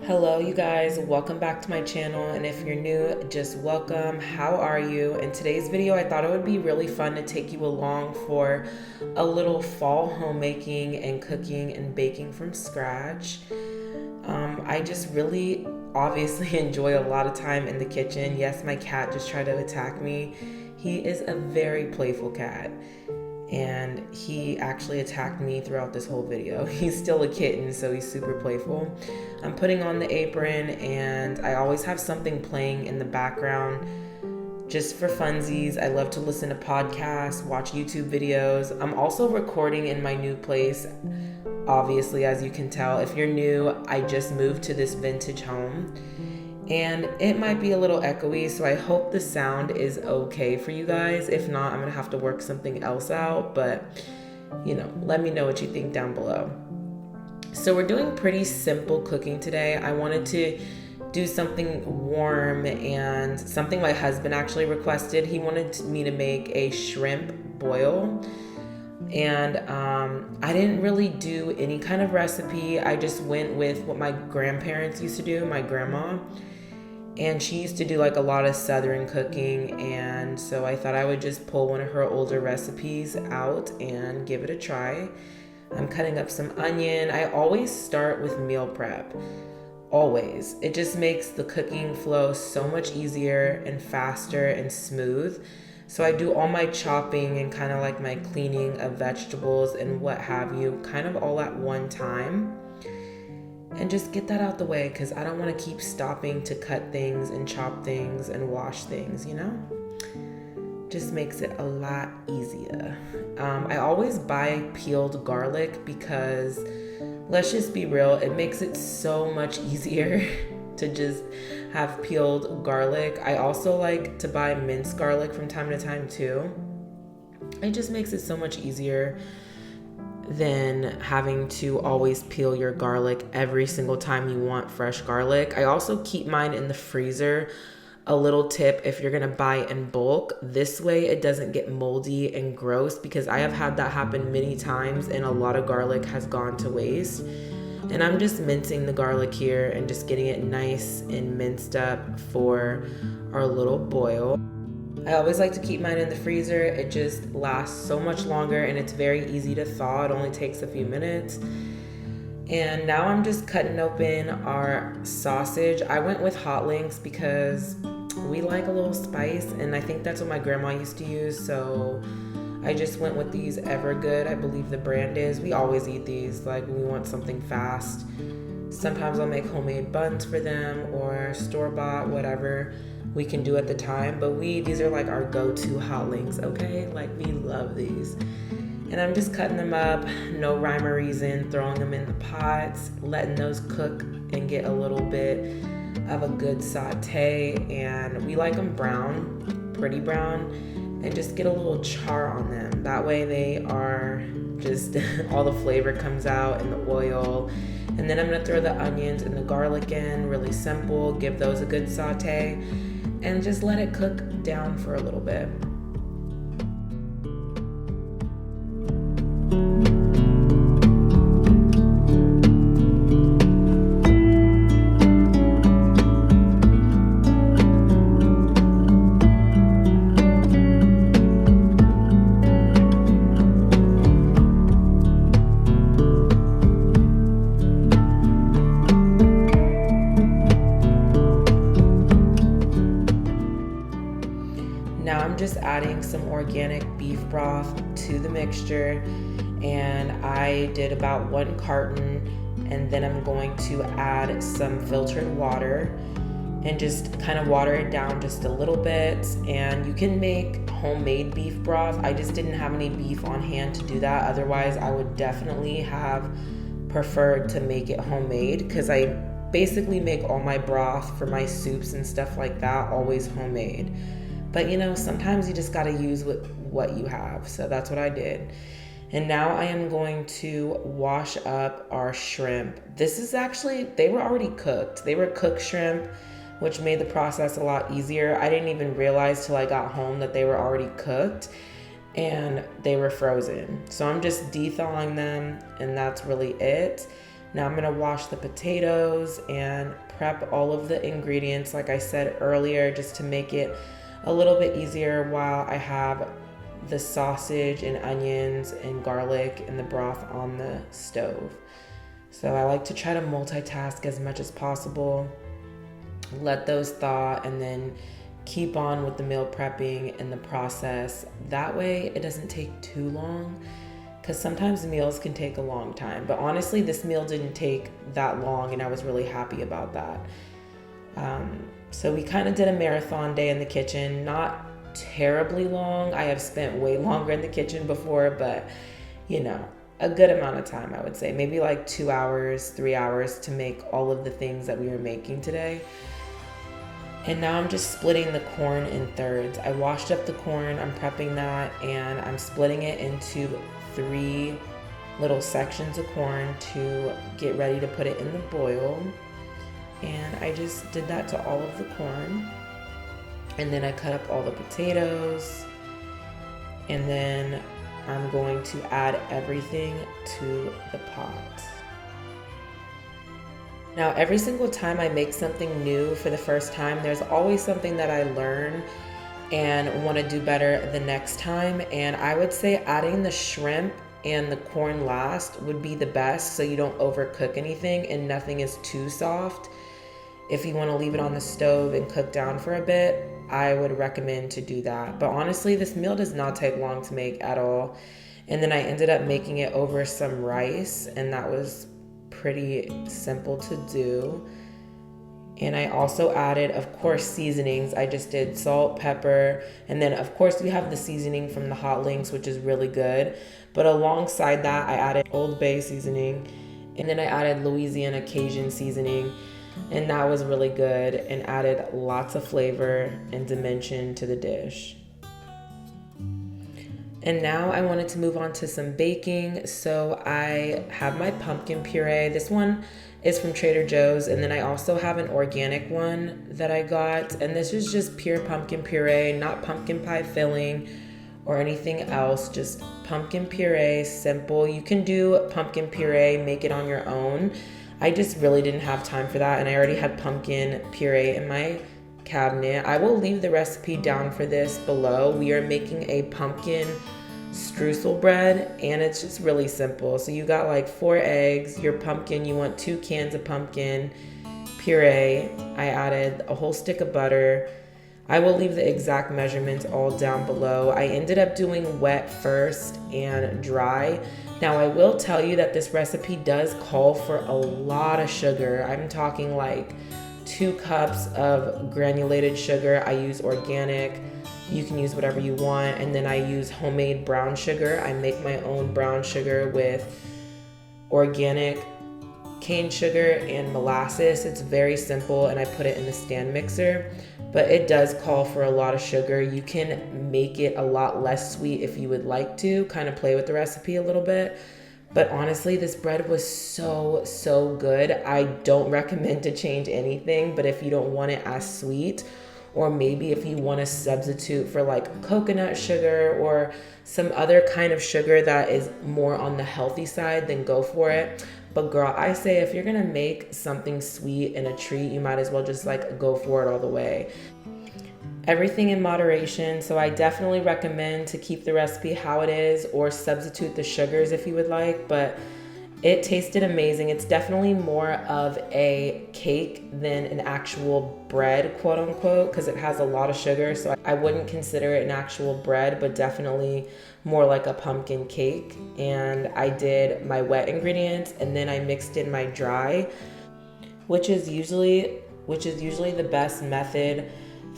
Hello you guys, welcome back to my channel, and if you're new, just welcome. How are you? In today's video, I thought it would be really fun to take you along for a little fall homemaking and cooking and baking from scratch. I just really obviously enjoy a lot of time in the kitchen. Yes, my cat just tried to attack me. He is a very playful cat, and he actually attacked me throughout this whole video. He's still a kitten, so he's super playful. I'm putting on the apron, and I always have something playing in the background just for funsies. I love to listen to podcasts, watch YouTube videos. I'm also recording in my new place. Obviously, as you can tell, if you're new, I just moved to this vintage home, and it might be a little echoey, so I hope the sound is okay for you guys. If not, I'm gonna have to work something else out, but let me know what you think down below. So we're doing pretty simple cooking today. I wanted to do something warm and something my husband actually requested. He wanted me to make a shrimp boil, and I didn't really do any kind of recipe. I just went with what my grandparents used to do, my grandma. And she used to do like a lot of Southern cooking, and so I thought I would just pull one of her older recipes out and give it a try. I'm cutting up some onion. I always start with meal prep. Always. It just makes the cooking flow so much easier and faster and smooth. So I do all my chopping and kind of like my cleaning of vegetables and what have you, kind of all at one time. And just get that out the way, because I don't want to keep stopping to cut things and chop things and wash things, Just makes it a lot easier. I always buy peeled garlic because, let's just be real, it makes it so much easier to just have peeled garlic. I also like to buy minced garlic from time to time too. It just makes it so much easier than having to always peel your garlic every single time you want fresh garlic. I also keep mine in the freezer. A little tip, if you're gonna buy in bulk, this way it doesn't get moldy and gross, because I have had that happen many times and a lot of garlic has gone to waste. And I'm just mincing the garlic here and just getting it nice and minced up for our little boil. I always like to keep mine in the freezer. It just lasts so much longer and it's very easy to thaw. It only takes a few minutes. And now I'm just cutting open our sausage. I went with hot links because we like a little spice, and I think that's what my grandma used to use. So I just went with these Evergood, I believe the brand is. We always eat these, like when we want something fast. Sometimes I'll make homemade buns for them or store-bought, whatever we can do at the time. But these are like our go-to hot links, okay? Like, we love these. And I'm just cutting them up, no rhyme or reason, throwing them in the pots, letting those cook and get a little bit of a good saute. And we like them brown, pretty brown, and just get a little char on them. That way they are just, all the flavor comes out in the oil. And then I'm gonna throw the onions and the garlic in, really simple, give those a good saute, and just let it cook down for a little bit. Now I'm just adding some organic beef broth to the mixture, and I did about 1 carton, and then I'm going to add some filtered water and just kind of water it down just a little bit. And you can make homemade beef broth. I just didn't have any beef on hand to do that. Otherwise, I would definitely have preferred to make it homemade, because I basically make all my broth for my soups and stuff like that always homemade. But sometimes you just gotta use what you have. So that's what I did. And now I am going to wash up our shrimp. This is actually, they were already cooked. They were cooked shrimp, which made the process a lot easier. I didn't even realize till I got home that they were already cooked and they were frozen. So I'm just de-thawing them, and that's really it. Now I'm gonna wash the potatoes and prep all of the ingredients like I said earlier, just to make it a little bit easier while I have the sausage and onions and garlic and the broth on the stove. So I like to try to multitask as much as possible, let those thaw, and then keep on with the meal prepping and the process. That way it doesn't take too long, because sometimes meals can take a long time. But honestly, this meal didn't take that long, and I was really happy about that. So we kind of did a marathon day in the kitchen, not terribly long. I have spent way longer in the kitchen before, but you know, a good amount of time, I would say. Maybe like 2 hours, 3 hours to make all of the things that we were making today. And now I'm just splitting the corn in thirds. I washed up the corn, I'm prepping that, and I'm splitting it into 3 little sections of corn to get ready to put it in the boil. And I just did that to all of the corn. And then I cut up all the potatoes. And then I'm going to add everything to the pot. Now, every single time I make something new for the first time, there's always something that I learn and want to do better the next time. And I would say adding the shrimp and the corn last would be the best, so you don't overcook anything and nothing is too soft. If you want to leave it on the stove and cook down for a bit, I would recommend to do that. But honestly, this meal does not take long to make at all. And then I ended up making it over some rice, and that was pretty simple to do. And I also added, of course, seasonings. I just did salt, pepper, and then of course we have the seasoning from the Hot Links, which is really good. But alongside that, I added Old Bay seasoning, and then I added Louisiana Cajun seasoning, and that was really good and added lots of flavor and dimension to the dish. And now I wanted to move on to some baking. So I have my pumpkin puree. This one is from Trader Joe's, and then I also have an organic one that I got, and this is just pure pumpkin puree, not pumpkin pie filling or anything else, just pumpkin puree, simple. You can do pumpkin puree, make it on your own. I just really didn't have time for that, and I already had pumpkin puree in my cabinet. I will leave the recipe down for this below. We are making a pumpkin streusel bread, and it's just really simple. So you got like 4 eggs, your pumpkin, you want 2 cans of pumpkin puree. I added a whole stick of butter. I will leave the exact measurements all down below. I ended up doing wet first and dry. Now I will tell you that this recipe does call for a lot of sugar. I'm talking like 2 cups of granulated sugar. I use organic. You can use whatever you want. And then I use homemade brown sugar. I make my own brown sugar with organic cane sugar and molasses. It's very simple, and I put it in the stand mixer, but it does call for a lot of sugar. You can make it a lot less sweet if you would like to, kind of play with the recipe a little bit. But honestly, this bread was so good. I don't recommend to change anything, but if you don't want it as sweet, or maybe if you want to substitute for like coconut sugar or some other kind of sugar that is more on the healthy side, then go for it. But girl, I say if you're gonna make something sweet and a treat, you might as well just like go for it all the way. Everything in moderation, so I definitely recommend to keep the recipe how it is or substitute the sugars if you would like, but it tasted amazing. It's definitely more of a cake than an actual bread, quote unquote, because it has a lot of sugar, so I wouldn't consider it an actual bread, but definitely more like a pumpkin cake. And I did my wet ingredients, and then I mixed in my dry, which is usually the best method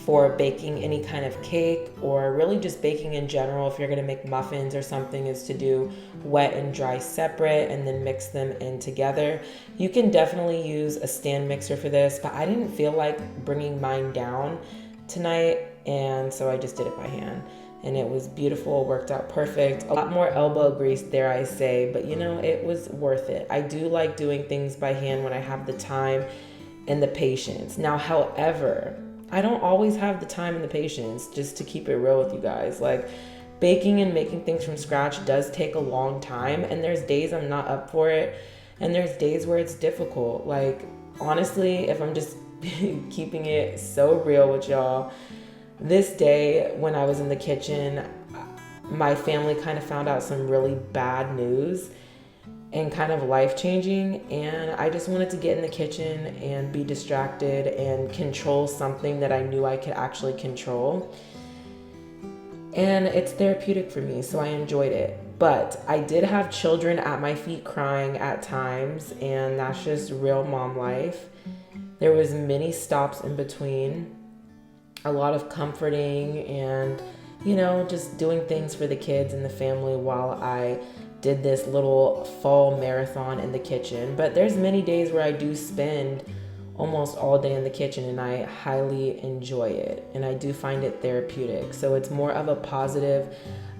for baking any kind of cake, or really just baking in general. If you're gonna make muffins or something, is to do wet and dry separate and then mix them in together. You can definitely use a stand mixer for this, but I didn't feel like bringing mine down tonight, and so I just did it by hand, and it was beautiful, worked out perfect. A lot more elbow grease, dare I say, but you know, it was worth it. I do like doing things by hand when I have the time and the patience. Now, however, I don't always have the time and the patience, just to keep it real with you guys. Like, baking and making things from scratch does take a long time, and there's days I'm not up for it. And there's days where it's difficult. Like, honestly, if I'm just keeping it so real with y'all, this day when I was in the kitchen, my family kind of found out some really bad news and kind of life changing. And I just wanted to get in the kitchen and be distracted and control something that I knew I could actually control. And it's therapeutic for me, so I enjoyed it. But I did have children at my feet crying at times, and that's just real mom life. There was many stops in between, a lot of comforting and, just doing things for the kids and the family while I did this little fall marathon in the kitchen. But there's many days where I do spend almost all day in the kitchen, and I highly enjoy it, and I do find it therapeutic. So it's more of a positive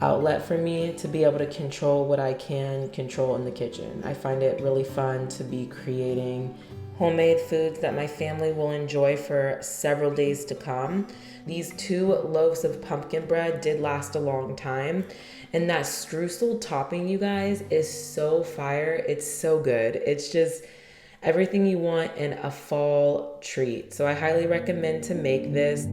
outlet for me to be able to control what I can control in the kitchen. I find it really fun to be creating homemade foods that my family will enjoy for several days to come. These 2 loaves of pumpkin bread did last a long time. And that streusel topping, you guys, is so fire. It's so good. It's just everything you want in a fall treat. So I highly recommend to make this.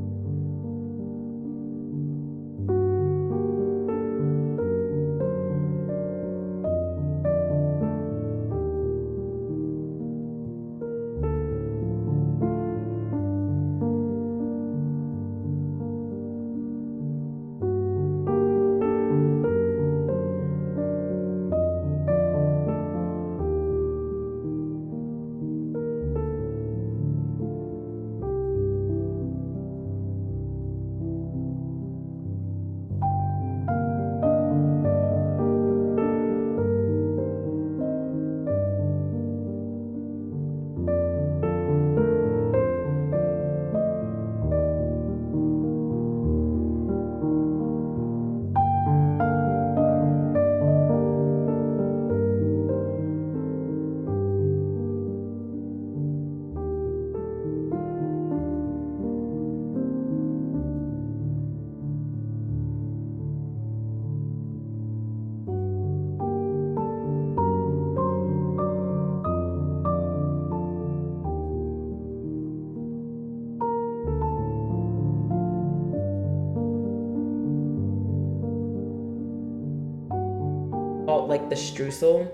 Like the streusel,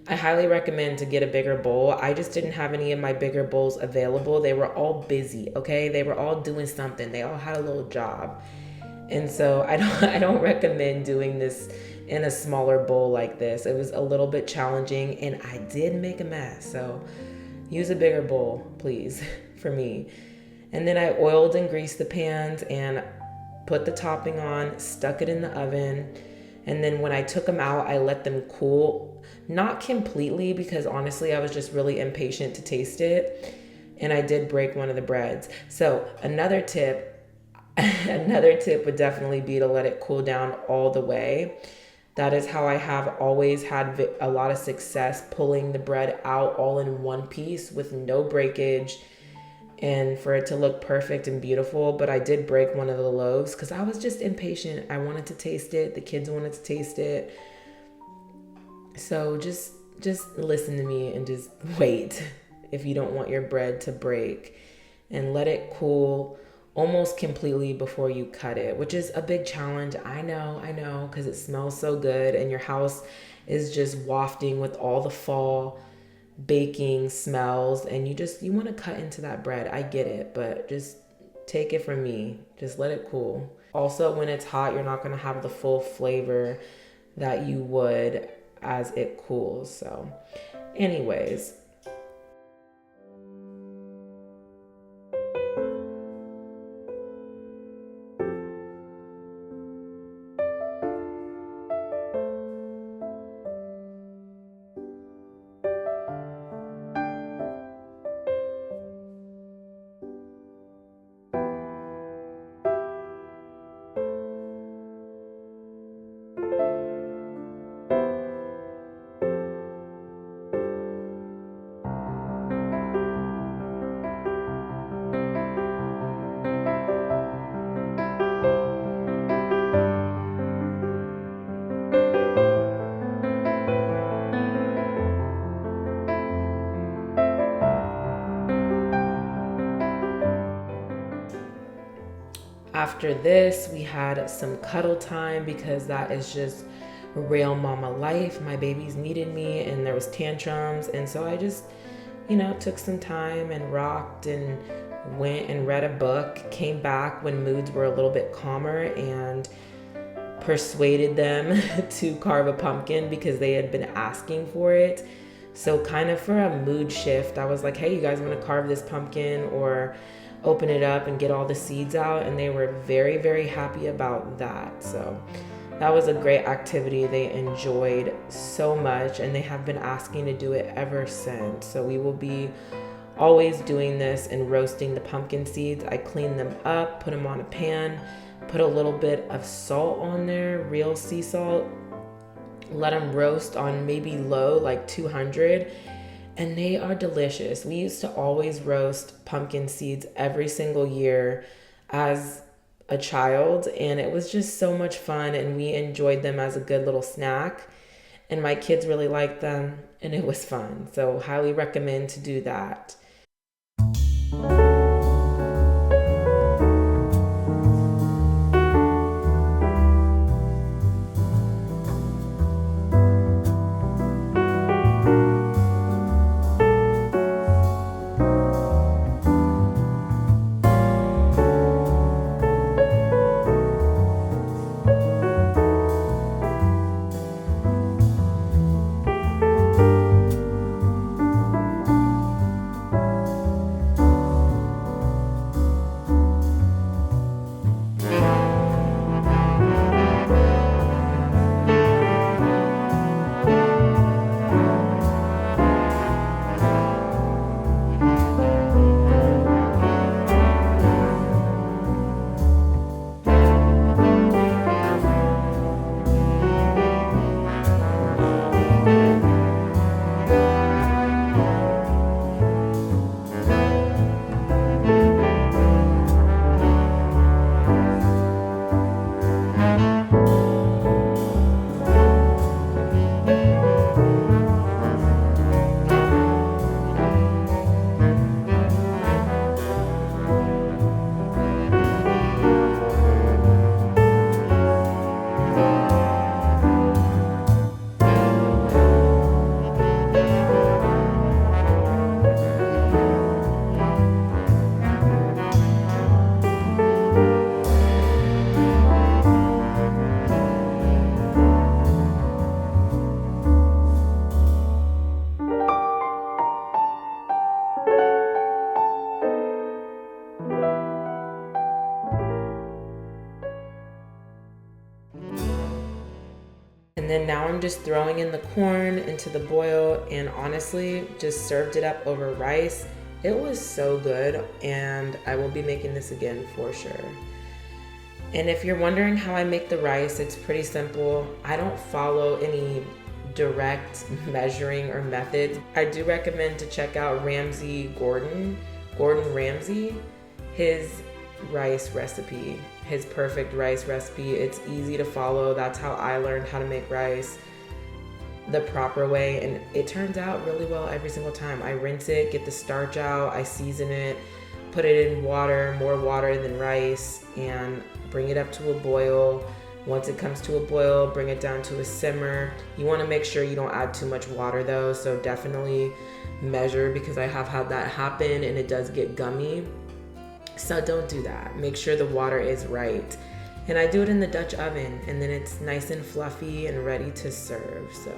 I highly recommend to get a bigger bowl. I just didn't have any of my bigger bowls available. They were all busy, okay? They were all doing something. They all had a little job. And so I don't recommend doing this in a smaller bowl like this. It was a little bit challenging, and I did make a mess. So use a bigger bowl, please, for me. And then I oiled and greased the pans and put the topping on, stuck it in the oven. And then when I took them out, I let them cool. Not completely, because honestly, I was just really impatient to taste it. And I did break one of the breads. So another tip would definitely be to let it cool down all the way. That is how I have always had a lot of success pulling the bread out all in one piece with no breakage, and for it to look perfect and beautiful. But I did break one of the loaves because I was just impatient. I wanted to taste it. The kids wanted to taste it. So just listen to me and just wait if you don't want your bread to break, and let it cool almost completely before you cut it, which is a big challenge. I know, because it smells so good and your house is just wafting with all the fall baking smells, and you want to cut into that bread. I get it, but just take it from me. Just let it cool. Also, when it's hot, you're not going to have the full flavor that you would as it cools. So anyways, After this, we had some cuddle time because that is just real mama life. My babies needed me and there was tantrums, and so I just, took some time and rocked and went and read a book, came back when moods were a little bit calmer, and persuaded them to carve a pumpkin because they had been asking for it. So kind of for a mood shift, I was like, hey, you guys want to carve this pumpkin or open it up and get all the seeds out? And they were very, very happy about that. So that was a great activity. They enjoyed so much, and they have been asking to do it ever since. So we will be always doing this and roasting the pumpkin seeds. I clean them up, put them on a pan, put a little bit of salt on there, real sea salt, let them roast on maybe low, like 200, and they are delicious. We used to always roast pumpkin seeds every single year as a child, and it was just so much fun, and we enjoyed them as a good little snack, and my kids really liked them, and it was fun. So highly recommend to do that. And then now I'm just throwing in the corn into the boil, and honestly just served it up over rice. It was so good, and I will be making this again for sure. And if you're wondering how I make the rice, it's pretty simple. I don't follow any direct measuring or methods. I do recommend to check out Gordon Ramsay, his rice recipe, his perfect rice recipe. It's easy to follow. That's how I learned how to make rice the proper way, and it turns out really well every single time. I rinse it, get the starch out, I season it, put it in water, more water than rice, and bring it up to a boil. Once it comes to a boil, bring it down to a simmer. You want to make sure you don't add too much water though, so definitely measure, because I have had that happen and it does get gummy. So don't do that. Make sure the water is right. And I do it in the Dutch oven, and then it's nice and fluffy and ready to serve. So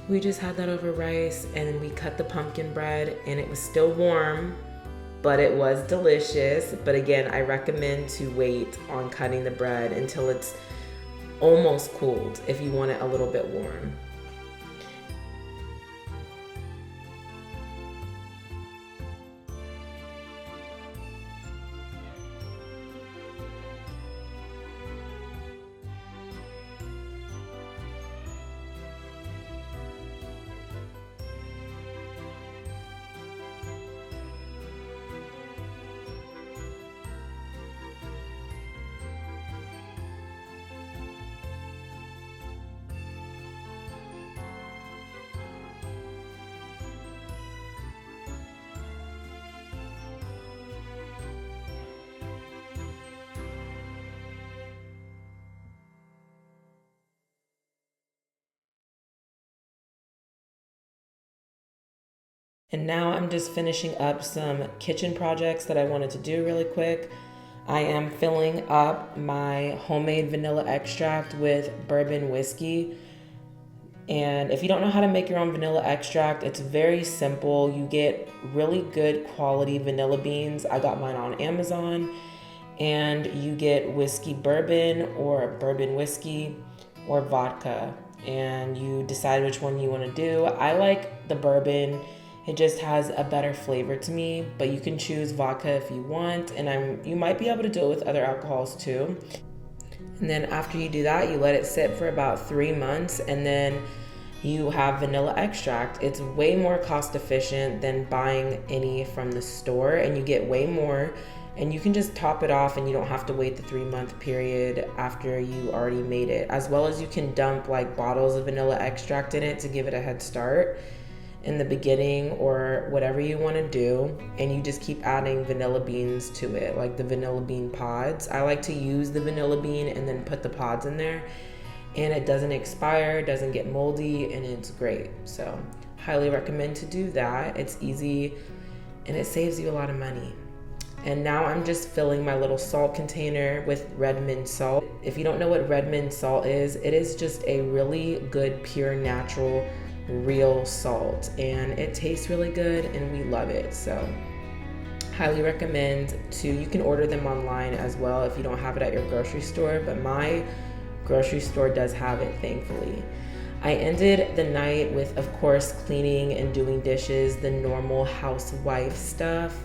we just had that over rice, and we cut the pumpkin bread, and it was still warm, but it was delicious. But again, I recommend to wait on cutting the bread until it's almost cooled if you want it a little bit warm. And now I'm just finishing up some kitchen projects that I wanted to do really quick. I am filling up my homemade vanilla extract with bourbon whiskey. And if you don't know how to make your own vanilla extract, it's very simple. You get really good quality vanilla beans. I got mine on Amazon. And you get whiskey bourbon or bourbon whiskey or vodka. And you decide which one you want to do. I like the bourbon. It just has a better flavor to me, but you can choose vodka if you want. And you might be able to do it with other alcohols too. And then after you do that, you let it sit for about 3 months, and then you have vanilla extract. It's way more cost efficient than buying any from the store, and you get way more, and you can just top it off and you don't have to wait the 3-month period after you already made it. As well as you can dump like bottles of vanilla extract in it to give it a head start in the beginning or whatever you want to do, and you just keep adding vanilla beans to it, like the vanilla bean pods. I like to use the vanilla bean and then put the pods in there, and it doesn't expire, doesn't get moldy, and it's great. So highly recommend to do that. It's easy and it saves you a lot of money. And now I'm just filling my little salt container with red mint salt. If you don't know what red mint salt is, it is just a really good, pure, natural, real salt, and it tastes really good and we love it. So highly recommend to, you can order them online as well if you don't have it at your grocery store, but my grocery store does have it, thankfully. I ended the night with, of course, cleaning and doing dishes, the normal housewife stuff.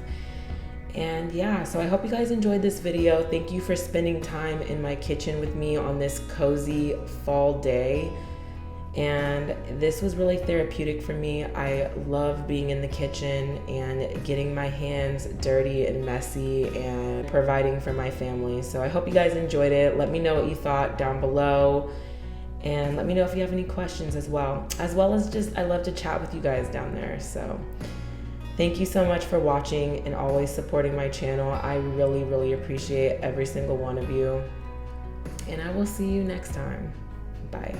And yeah, so I hope you guys enjoyed this video. Thank you for spending time in my kitchen with me on this cozy fall day. And this was really therapeutic for me. I love being in the kitchen and getting my hands dirty and messy and providing for my family. So I hope you guys enjoyed it. Let me know what you thought down below. And let me know if you have any questions as well. As well as just, I love to chat with you guys down there. So thank you so much for watching and always supporting my channel. I really, really appreciate every single one of you. And I will see you next time. Bye.